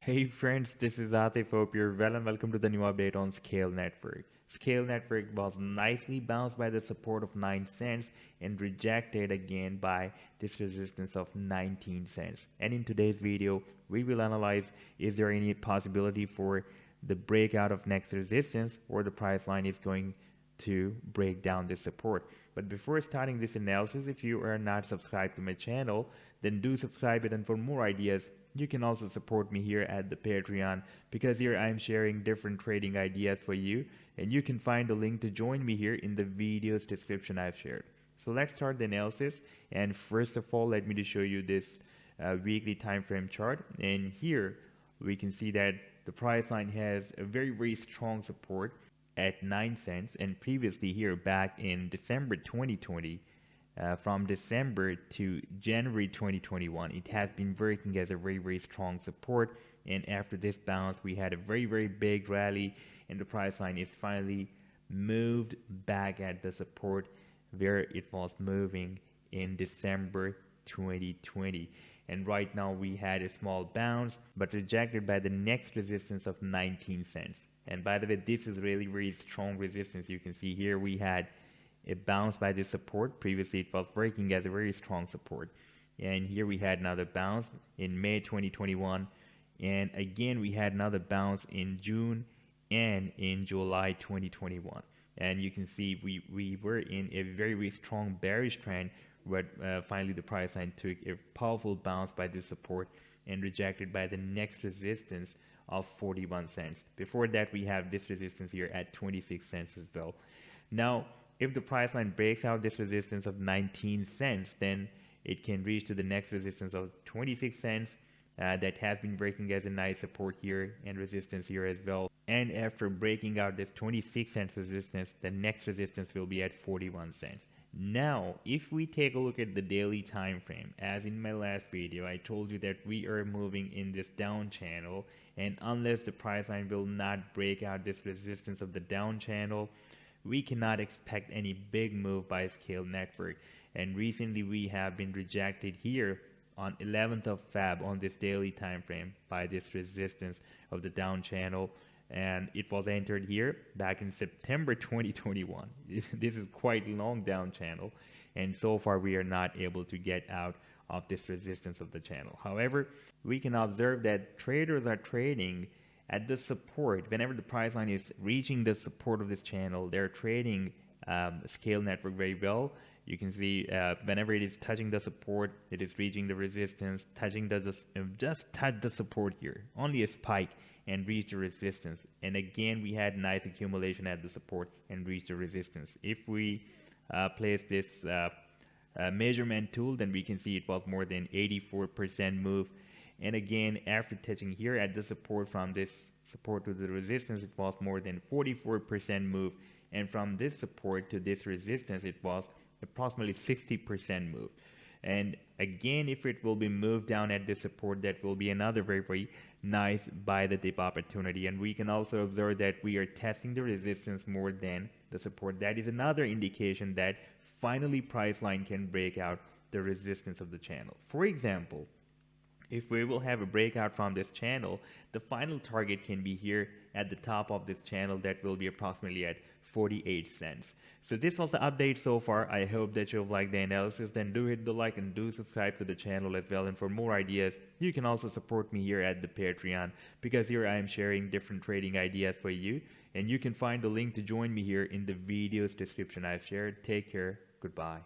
Hey friends, this is Atif. Hope you're well and welcome to the new update on Scale Network. Scale Network was nicely bounced by the support of 9 cents and rejected again by this resistance of 19 cents. And in today's video, we will analyze is there any possibility for the breakout of next resistance or the price line is going to break down this support. But before starting this analysis, if you are not subscribed to my channel, then do subscribe it, and for more ideas you can also support me here at the Patreon, because here I'm sharing different trading ideas for you, and you can find the link to join me here in the video's description I've shared. So let's start the analysis, and first of all let me just show you this weekly time frame chart. And here we can see that the price line has a very strong support at 9 cents, and previously here back in December 2020, from December to January 2021, it has been working as a very strong support. And after this bounce, we had a very big rally, and the price line is finally moved back at the support where it was moving in December 2020. And right now we had a small bounce but rejected by the next resistance of 19 cents. And by the way, this is really very strong resistance. You can see here we had it bounced by this support. Previously it was working as a very strong support, and here we had another bounce in May 2021, and again we had another bounce in June and in July 2021. And you can see we were in a very strong bearish trend, but finally the price line took a powerful bounce by this support and rejected by the next resistance of 41 cents. Before that we have this resistance here at 26 cents as well. Now if the price line breaks out this resistance of 19 cents, then it can reach to the next resistance of 26 cents. That has been breaking as a nice support here and resistance here as well. And after breaking out this 26 cents resistance, the next resistance will be at 41 cents. Now, if we take a look at the daily time frame, as in my last video, I told you that we are moving in this down channel, and unless the price line will not break out this resistance of the down channel, we cannot expect any big move by Scale Network. And recently we have been rejected here on 11th of Feb on this daily time frame by this resistance of the down channel, and it was entered here back in September 2021. This is quite long down channel, and so far we are not able to get out of this resistance of the channel. However, we can observe that traders are trading at the support. Whenever the price line is reaching the support of this channel, they're trading Scale Network very well. You can see whenever it is touching the support, it is reaching the resistance, touching just touch the support here, only a spike and reach the resistance. And again we had nice accumulation at the support and reach the resistance. If we place this measurement tool, then we can see it was more than 84% move. And again, after touching here at the support, from this support to the resistance, it was more than 44% move. And from this support to this resistance, it was approximately 60% move. And again, if it will be moved down at this support, that will be another very nice buy the dip opportunity. And we can also observe that we are testing the resistance more than the support. That is another indication that finally price line can break out the resistance of the channel. For example, if we will have a breakout from this channel, the final target can be here at the top of this channel. That will be approximately at 48 cents. So this was the update so far. I hope that you've liked the analysis. Then do hit the like and do subscribe to the channel as well. And for more ideas, you can also support me here at the Patreon, because here I am sharing different trading ideas for you. And you can find the link to join me here in the video's description I've shared. Take care. Goodbye.